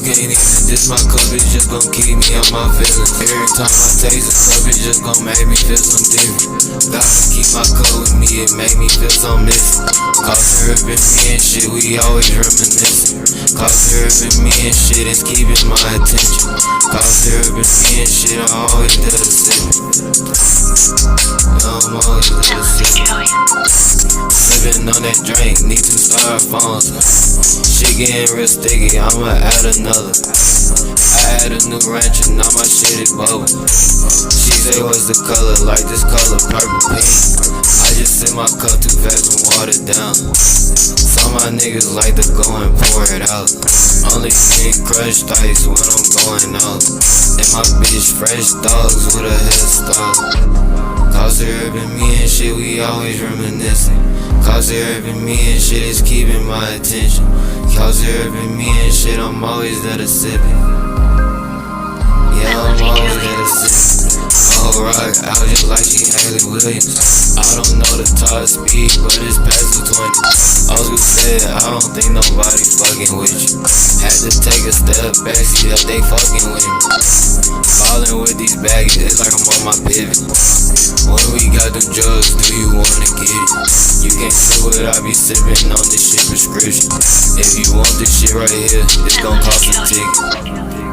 can't even diss my cup, it's just gon' keep me on my feelings. Every time I taste a cup, it's just gon' make me feel some different. Gotta keep my cup with me, it make me feel so missing. Cause her up in me and shit, we always reminiscing. Cause her up in me and shit, it's keeping my attention. Cause her up in me and shit, I'm always there to sippin'. I'm always there to sippin'. Sippin' on that drink, need 2 styrofoams. Shit getting real sticky, I'ma add another. I add a new ranch and now my shit is bubble. She say what's the color, like this color, purple pink. I just sip my cup too fast and water down. Some of my niggas like to go and pour it out. Only get crushed ice when I'm going out. And my bitch fresh dogs with a hairstyle. Cause her up in me and shit, we always reminiscing. Cause her up in me and shit is keeping my attention. Cause her up in me and shit, I'm always there to sippin'. Yeah, I'm always there to sippin'. Oh, rock out just like she Haley Williams. I don't know the top speed, but it's past 220. Uncle said, I don't think nobody fucking with you. Had to take a step back, see that they fucking with me. Ballin' with these baggies, it's like I'm on my pivot. When we got them drugs, do you wanna get it? You can't see what I be sippin' on this shit prescription. If you want this shit right here, it's gon' cost a ticket.